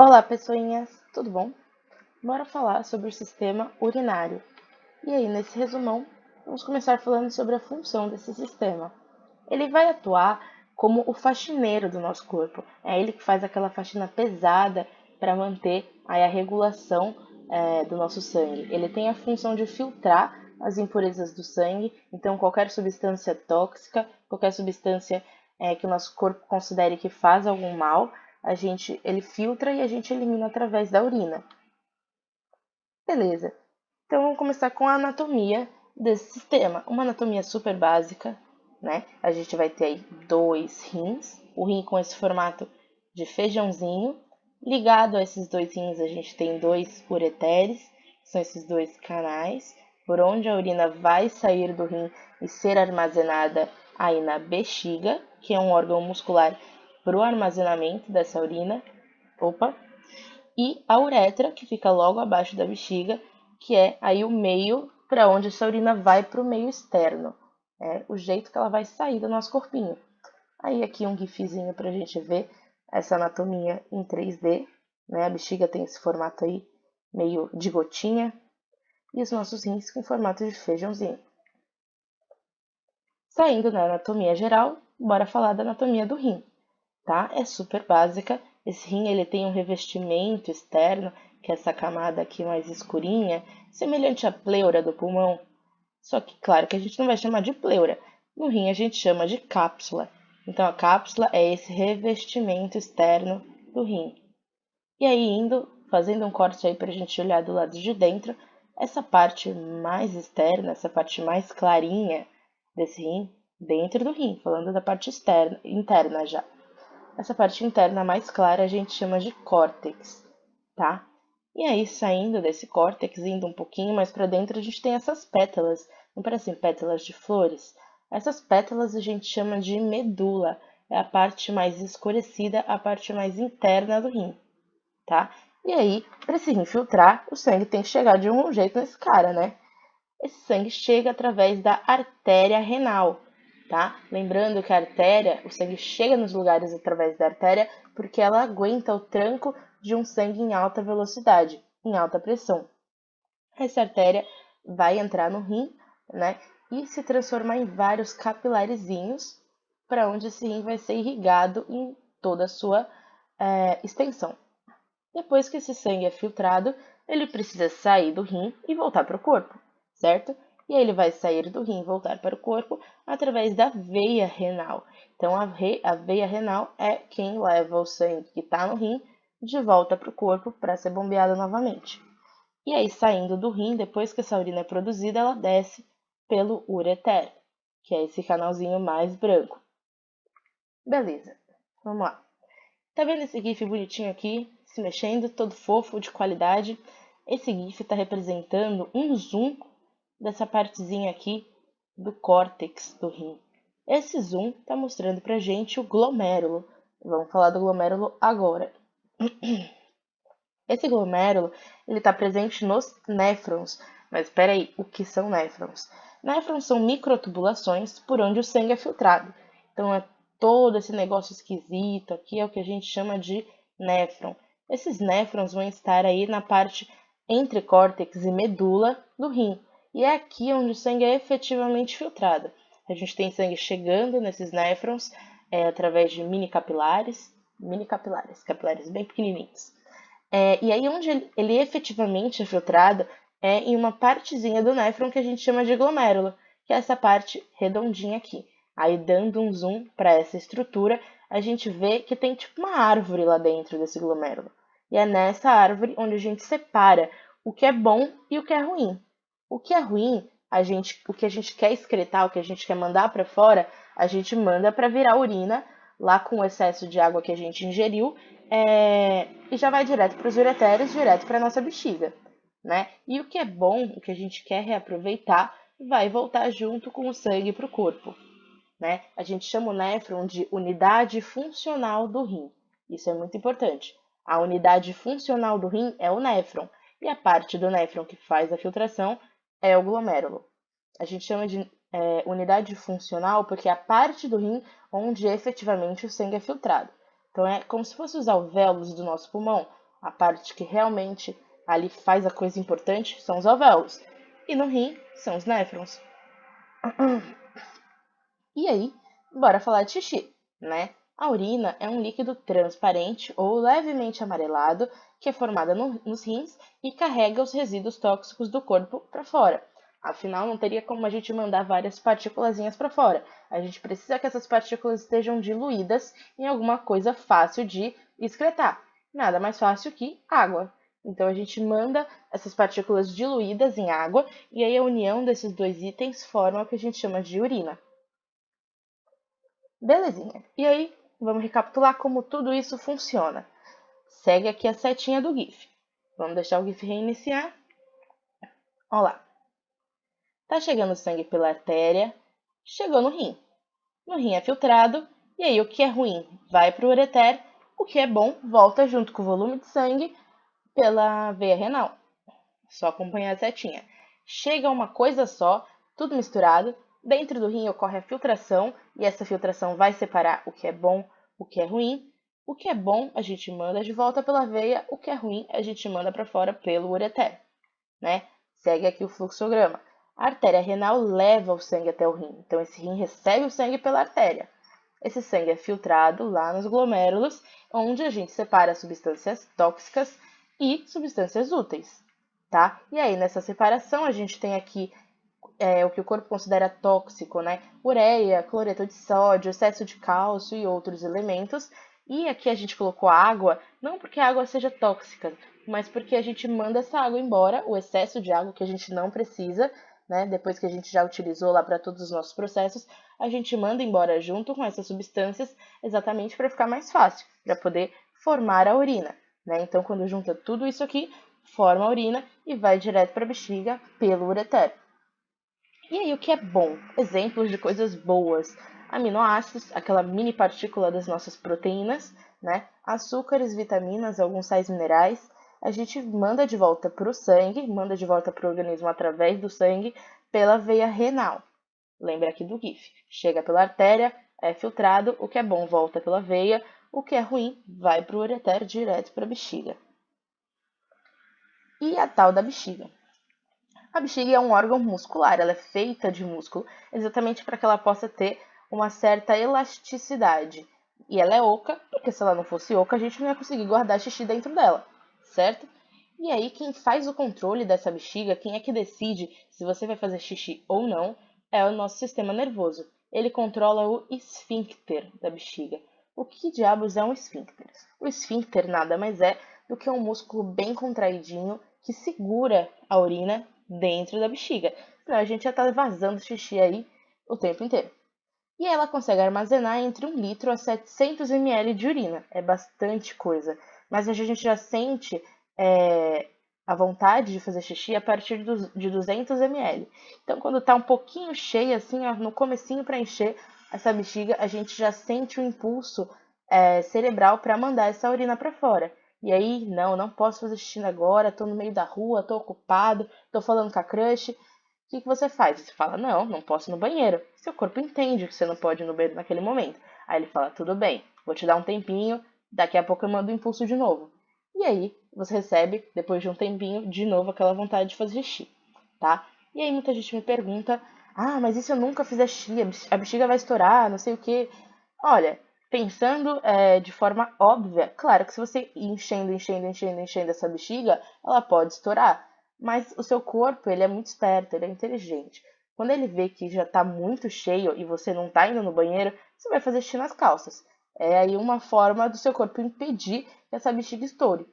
Olá, pessoinhas, tudo bom? Bora falar sobre o sistema urinário. E aí, nesse resumão, vamos começar falando sobre a função desse sistema. Ele vai atuar como o faxineiro do nosso corpo. É ele que faz aquela faxina pesada para manter aí a regulação do nosso sangue. Ele tem a função de filtrar as impurezas do sangue, então qualquer substância tóxica, qualquer substância que o nosso corpo considere que faz algum mal, ele filtra e a gente elimina através da urina. Beleza. Então vamos começar com a anatomia desse sistema. Uma anatomia super básica, né? A gente vai ter aí 2 rins, o rim com esse formato de feijãozinho. Ligado a esses 2 rins, a gente tem 2 ureteres, que são esses 2 canais, por onde a urina vai sair do rim e ser armazenada aí na bexiga, que é um órgão muscular para o armazenamento dessa urina. E a uretra, que fica logo abaixo da bexiga, que é aí o meio para onde essa urina vai para o meio externo. É o jeito que ela vai sair do nosso corpinho. Aí aqui um gifzinho para a gente ver essa anatomia em 3D. Né? A bexiga tem esse formato aí meio de gotinha. E os nossos rins com formato de feijãozinho. Saindo da anatomia geral, bora falar da anatomia do rim. Tá? É super básica. Esse rim ele tem um revestimento externo, que é essa camada aqui mais escurinha, semelhante à pleura do pulmão. Só que, claro, que a gente não vai chamar de pleura. No rim a gente chama de cápsula. Então, a cápsula é esse revestimento externo do rim. E aí, fazendo um corte aí para a gente olhar do lado de dentro, essa parte mais externa, essa parte mais clarinha desse rim, dentro do rim, falando da parte interna já. Essa parte interna mais clara a gente chama de córtex, tá? E aí, saindo desse córtex, indo um pouquinho mais para dentro, a gente tem essas pétalas, não parecem pétalas de flores? Essas pétalas a gente chama de medula, é a parte mais escurecida, a parte mais interna do rim, tá? E aí, para esse rim filtrar, o sangue tem que chegar de algum jeito nesse cara, né? Esse sangue chega através da artéria renal, tá? Lembrando que a artéria, o sangue chega nos lugares através da artéria porque ela aguenta o tranco de um sangue em alta velocidade, em alta pressão. Essa artéria vai entrar no rim, né? E se transformar em vários capilarezinhos, para onde esse rim vai ser irrigado em toda a sua extensão. Depois que esse sangue é filtrado, ele precisa sair do rim e voltar para o corpo, certo? E aí ele vai sair do rim e voltar para o corpo através da veia renal. Então, a veia renal é quem leva o sangue que está no rim de volta para o corpo para ser bombeado novamente. E aí, saindo do rim, depois que essa urina é produzida, ela desce pelo ureter, que é esse canalzinho mais branco. Beleza, vamos lá. Tá vendo esse GIF bonitinho aqui, se mexendo, todo fofo, de qualidade? Esse GIF está representando um zoom dessa partezinha aqui do córtex do rim. Esse zoom está mostrando pra gente o glomérulo. Vamos falar do glomérulo agora. Esse glomérulo está presente nos néfrons. Mas espera aí, o que são néfrons? Néfrons são microtubulações por onde o sangue é filtrado. Então, é todo esse negócio esquisito aqui é o que a gente chama de néfron. Esses néfrons vão estar aí na parte entre córtex e medula do rim. E é aqui onde o sangue é efetivamente filtrado. A gente tem sangue chegando nesses néfrons através de capilares bem pequenininhos. E aí onde ele efetivamente é filtrado é em uma partezinha do néfron que a gente chama de glomérulo, que é essa parte redondinha aqui. Aí dando um zoom para essa estrutura, a gente vê que tem tipo uma árvore lá dentro desse glomérulo. E é nessa árvore onde a gente separa o que é bom e o que é ruim. O que é ruim, o que a gente quer excretar, o que a gente quer mandar para fora, a gente manda para virar urina, lá com o excesso de água que a gente ingeriu, e já vai direto para os ureteres, direto para a nossa bexiga, né? E o que é bom, o que a gente quer reaproveitar, vai voltar junto com o sangue para o corpo, né? A gente chama o néfron de unidade funcional do rim. Isso é muito importante. A unidade funcional do rim é o néfron, e a parte do néfron que faz a filtração é o glomérulo. A gente chama de unidade funcional porque é a parte do rim onde efetivamente o sangue é filtrado. Então, é como se fosse os alvéolos do nosso pulmão, A parte que realmente ali faz a coisa importante são os alvéolos. E no rim são os néfrons. E aí, bora falar de xixi, né? A urina é um líquido transparente ou levemente amarelado que é formado nos rins e carrega os resíduos tóxicos do corpo para fora. Afinal, não teria como a gente mandar várias partículazinhas para fora. A gente precisa que essas partículas estejam diluídas em alguma coisa fácil de excretar. Nada mais fácil que água. Então a gente manda essas partículas diluídas em água e aí a união desses dois itens forma o que a gente chama de urina. Belezinha. E aí, vamos recapitular como tudo isso funciona. Segue aqui a setinha do GIF. Vamos deixar o GIF reiniciar. Olha lá. Tá chegando sangue pela artéria, chegou no rim. No rim é filtrado, e aí o que é ruim vai para o ureter, o que é bom volta junto com o volume de sangue pela veia renal. Só acompanhar a setinha. Chega uma coisa só, tudo misturado. Dentro do rim ocorre a filtração, e essa filtração vai separar o que é bom, o que é ruim. O que é bom a gente manda de volta pela veia, o que é ruim a gente manda para fora pelo ureter, né? Segue aqui o fluxograma. A artéria renal leva o sangue até o rim, então esse rim recebe o sangue pela artéria. Esse sangue é filtrado lá nos glomérulos, onde a gente separa substâncias tóxicas e substâncias úteis, tá? E aí, nessa separação, a gente tem aqui o que o corpo considera tóxico, né? Ureia, cloreto de sódio, excesso de cálcio e outros elementos. E aqui a gente colocou água, não porque a água seja tóxica, mas porque a gente manda essa água embora, o excesso de água que a gente não precisa, né? Depois que a gente já utilizou lá para todos os nossos processos, a gente manda embora junto com essas substâncias, exatamente para ficar mais fácil, para poder formar a urina, né? Então, quando junta tudo isso aqui, forma a urina e vai direto para a bexiga pelo ureter. E aí, o que é bom? Exemplos de coisas boas. Aminoácidos, aquela mini partícula das nossas proteínas, né? Açúcares, vitaminas, alguns sais minerais. A gente manda de volta para o sangue, manda de volta para o organismo através do sangue, pela veia renal. Lembra aqui do GIF. Chega pela artéria, é filtrado, o que é bom volta pela veia, o que é ruim vai para o ureter direto para a bexiga. E a tal da bexiga? A bexiga é um órgão muscular, ela é feita de músculo, exatamente para que ela possa ter uma certa elasticidade. E ela é oca, porque se ela não fosse oca, a gente não ia conseguir guardar xixi dentro dela, certo? E aí, quem faz o controle dessa bexiga, quem é que decide se você vai fazer xixi ou não, é o nosso sistema nervoso. Ele controla o esfíncter da bexiga. O que diabos é um esfíncter? O esfíncter nada mais é do que um músculo bem contraidinho que segura a urina dentro da bexiga. Senão a gente já tá vazando xixi aí o tempo inteiro. E ela consegue armazenar entre 1 litro a 700 ml de urina. É bastante coisa. Mas a gente já sente a vontade de fazer xixi a partir de 200 ml. Então, quando tá um pouquinho cheia, assim, ó, no comecinho para encher essa bexiga, a gente já sente o impulso cerebral para mandar essa urina para fora. E aí, não posso fazer xixi agora, tô no meio da rua, tô ocupado, tô falando com a crush. O que você faz? Você fala, não posso ir no banheiro. Seu corpo entende que você não pode ir no banheiro naquele momento. Aí ele fala, tudo bem, vou te dar um tempinho, daqui a pouco eu mando o impulso de novo. E aí, você recebe, depois de um tempinho, de novo aquela vontade de fazer xixi, tá? E aí muita gente me pergunta, mas e se eu nunca fizer xixi? A bexiga vai estourar, não sei o quê. Olha, pensando de forma óbvia, claro que se você ir enchendo essa bexiga, ela pode estourar. Mas o seu corpo, ele é muito esperto, ele é inteligente. Quando ele vê que já está muito cheio e você não está indo no banheiro, você vai fazer xixi nas calças. É aí uma forma do seu corpo impedir que essa bexiga estoure,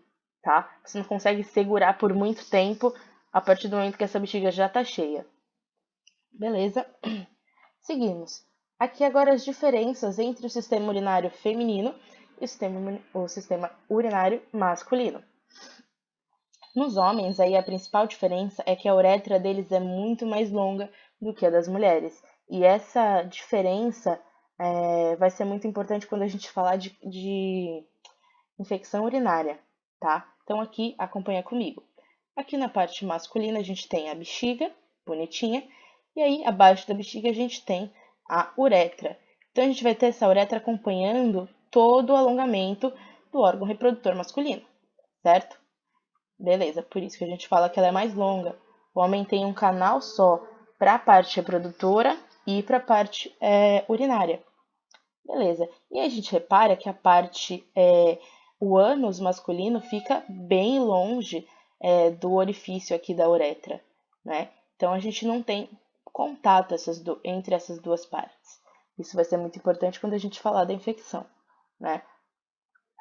tá? Você não consegue segurar por muito tempo a partir do momento que essa bexiga já está cheia. Beleza? Seguimos. Aqui agora as diferenças entre o sistema urinário feminino e o sistema urinário masculino. Nos homens, aí a principal diferença é que a uretra deles é muito mais longa do que a das mulheres. E essa diferença vai ser muito importante quando a gente falar de infecção urinária, tá? Então aqui, acompanha comigo. Aqui na parte masculina a gente tem a bexiga, bonitinha, e aí abaixo da bexiga a gente tem a uretra. Então a gente vai ter essa uretra acompanhando todo o alongamento do órgão reprodutor masculino. certo? Beleza, por isso que a gente fala que ela é mais longa. O homem tem um canal só para a parte reprodutora e para a parte urinária. Beleza. E a gente repara que a parte, o ânus masculino fica bem longe do orifício aqui da uretra, né? Então a gente não tem contato entre essas duas partes. Isso vai ser muito importante quando a gente falar da infecção, né?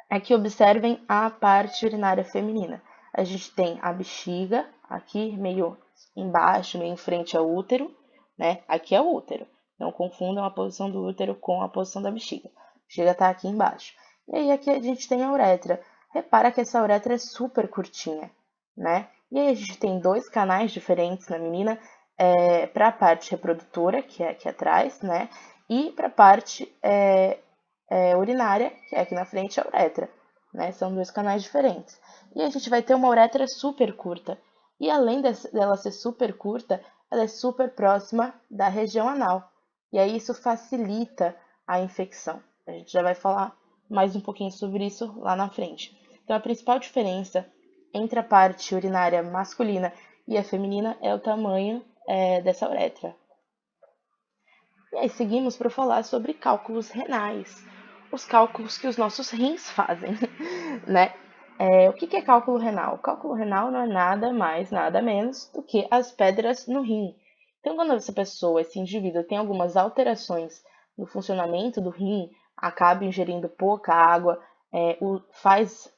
Aqui observem a parte urinária feminina. A gente tem a bexiga aqui meio embaixo, meio em frente ao útero, né? Aqui é o útero. Não confundam a posição do útero com a posição da bexiga. A bexiga está aqui embaixo. E aí aqui a gente tem a uretra. Repara que essa uretra é super curtinha, né? E aí a gente tem dois canais diferentes na menina, para a parte reprodutora, que é aqui atrás, né? E para a parte urinária, que é aqui na frente, a uretra, né? São dois canais diferentes. E a gente vai ter uma uretra super curta. E além dela ser super curta, ela é super próxima da região anal. E aí isso facilita a infecção. A gente já vai falar mais um pouquinho sobre isso lá na frente. Então, a principal diferença entre a parte urinária masculina e a feminina é o tamanho dessa uretra. E aí seguimos para falar sobre cálculos renais, os cálculos que os nossos rins fazem, né? O que é cálculo renal? O cálculo renal não é nada mais, nada menos do que as pedras no rim. Então, quando essa pessoa, esse indivíduo, tem algumas alterações no funcionamento do rim, acaba ingerindo pouca água, faz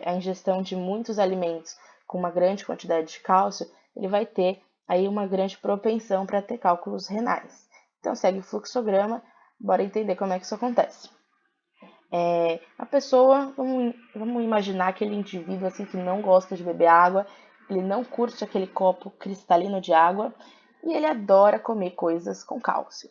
a ingestão de muitos alimentos com uma grande quantidade de cálcio, ele vai ter aí uma grande propensão para ter cálculos renais. Então, segue o fluxograma, bora entender como é que isso acontece. A pessoa, vamos imaginar aquele indivíduo assim que não gosta de beber água, ele não curte aquele copo cristalino de água e ele adora comer coisas com cálcio.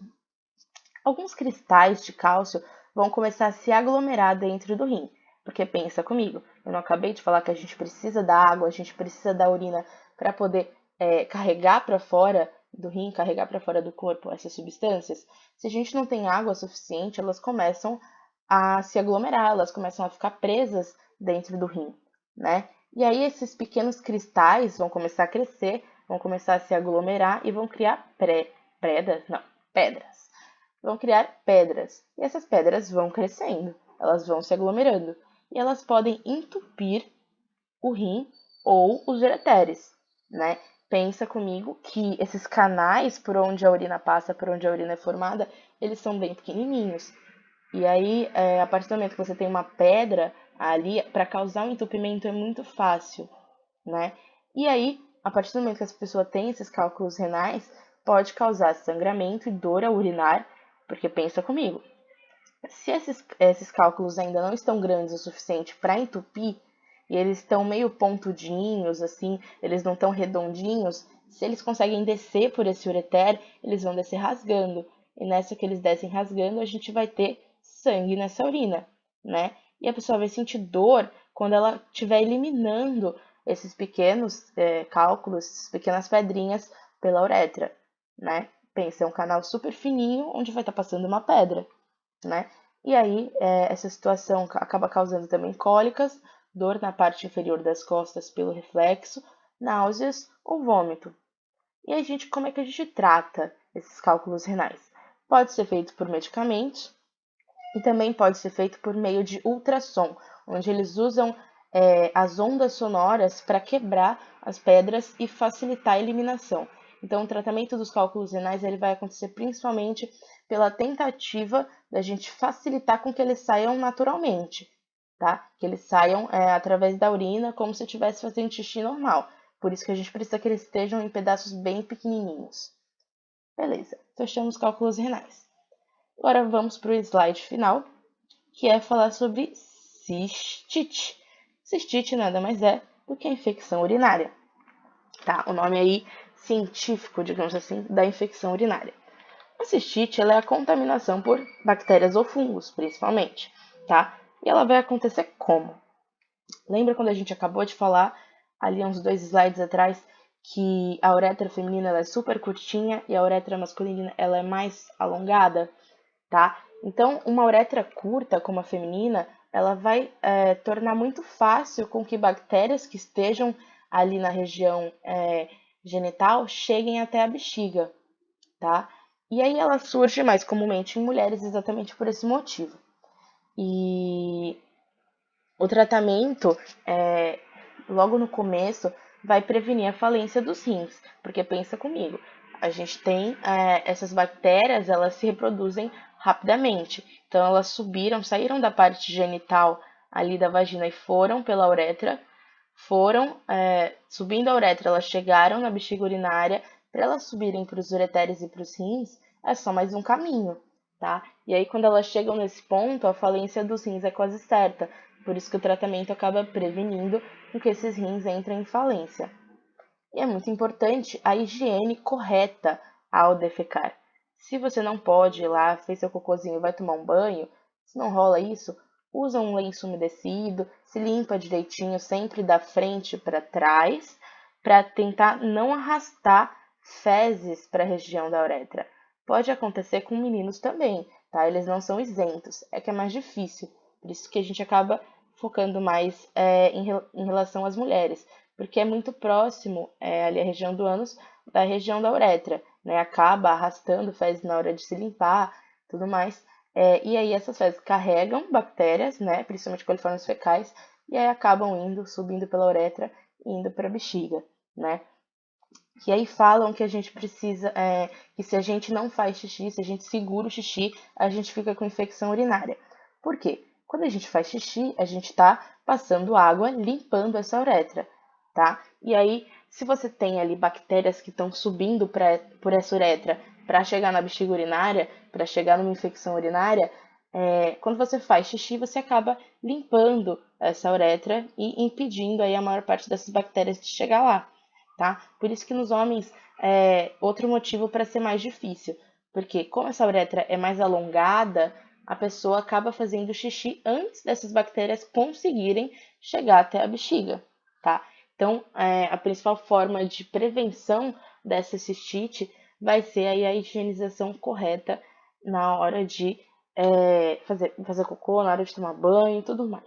Alguns cristais de cálcio vão começar a se aglomerar dentro do rim, porque pensa comigo, eu não acabei de falar que a gente precisa da água, a gente precisa da urina para poder carregar para fora do rim, carregar para fora do corpo essas substâncias? Se a gente não tem água suficiente, elas começam a se aglomerar, elas começam a ficar presas dentro do rim, né? E aí esses pequenos cristais vão começar a crescer, vão começar a se aglomerar e vão criar pedras. Vão criar pedras. E essas pedras vão crescendo, elas vão se aglomerando. E elas podem entupir o rim ou os ureteres, né? Pensa comigo que esses canais por onde a urina passa, por onde a urina é formada, eles são bem pequenininhos. E aí, a partir do momento que você tem uma pedra ali, para causar um entupimento é muito fácil, né? E aí, a partir do momento que essa pessoa tem esses cálculos renais, pode causar sangramento e dor ao urinar, porque pensa comigo, se esses cálculos ainda não estão grandes o suficiente para entupir, e eles estão meio pontudinhos, assim, eles não estão redondinhos, se eles conseguem descer por esse ureter, eles vão descer rasgando. E nessa que eles descem rasgando, a gente vai ter sangue nessa urina, né? E a pessoa vai sentir dor quando ela estiver eliminando esses pequenos cálculos, essas pequenas pedrinhas pela uretra, né? Pensa, é um canal super fininho onde vai estar passando uma pedra, né? E aí, essa situação acaba causando também cólicas, dor na parte inferior das costas pelo reflexo, náuseas ou vômito. E a gente, como é que a gente trata esses cálculos renais? Pode ser feito por medicamentos e também pode ser feito por meio de ultrassom, onde eles usam as ondas sonoras para quebrar as pedras e facilitar a eliminação. Então, o tratamento dos cálculos renais ele vai acontecer principalmente pela tentativa da gente facilitar com que eles saiam naturalmente, tá? Que eles saiam através da urina, como se estivesse fazendo xixi normal. Por isso que a gente precisa que eles estejam em pedaços bem pequenininhos. Beleza, fechamos os cálculos renais. Agora vamos para o slide final, que é falar sobre cistite. Cistite nada mais é do que a infecção urinária, tá? O nome aí científico, digamos assim, da infecção urinária. A cistite ela é a contaminação por bactérias ou fungos, principalmente, tá? E ela vai acontecer como? Lembra quando a gente acabou de falar, ali uns 2 slides atrás, que a uretra feminina ela é super curtinha e a uretra masculina ela é mais alongada, tá? Então, uma uretra curta, como a feminina, ela vai tornar muito fácil com que bactérias que estejam ali na região genital cheguem até a bexiga, tá? E aí ela surge mais comumente em mulheres exatamente por esse motivo. E o tratamento, logo no começo, vai prevenir a falência dos rins, porque pensa comigo, a gente tem essas bactérias, elas se reproduzem rapidamente, então elas saíram da parte genital ali da vagina e foram pela uretra, subindo a uretra, elas chegaram na bexiga urinária, para elas subirem para os ureteres e para os rins, é só mais um caminho, tá? E aí quando elas chegam nesse ponto, a falência dos rins é quase certa, por isso que o tratamento acaba prevenindo que esses rins entrem em falência. E é muito importante a higiene correta ao defecar. Se você não pode ir lá, fez seu cocôzinho e vai tomar um banho, se não rola isso, usa um lenço umedecido, se limpa direitinho, sempre da frente para trás, para tentar não arrastar fezes para a região da uretra. Pode acontecer com meninos também, tá? Eles não são isentos, é que é mais difícil. Por isso que a gente acaba focando mais em relação às mulheres, porque é muito próximo ali a região do ânus da região da uretra, né? Acaba arrastando fezes na hora de se limpar, tudo mais. E aí essas fezes carregam bactérias, né? Principalmente coliformes fecais, e aí acabam subindo pela uretra e indo para a bexiga, né? E aí falam que a gente precisa, que se a gente não faz xixi, se a gente segura o xixi, a gente fica com infecção urinária. Por quê? Quando a gente faz xixi, a gente está passando água, limpando essa uretra, tá? E aí, se você tem ali bactérias que estão subindo por essa uretra para chegar na bexiga urinária, para chegar numa infecção urinária, quando você faz xixi, você acaba limpando essa uretra e impedindo aí a maior parte dessas bactérias de chegar lá, tá? Por isso que nos homens outro motivo para ser mais difícil, porque como essa uretra é mais alongada, a pessoa acaba fazendo xixi antes dessas bactérias conseguirem chegar até a bexiga, tá? Então, a principal forma de prevenção dessa cistite vai ser aí a higienização correta na hora de fazer cocô, na hora de tomar banho e tudo mais,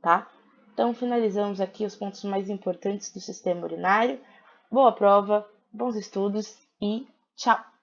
tá? Então, finalizamos aqui os pontos mais importantes do sistema urinário. Boa prova, bons estudos e tchau!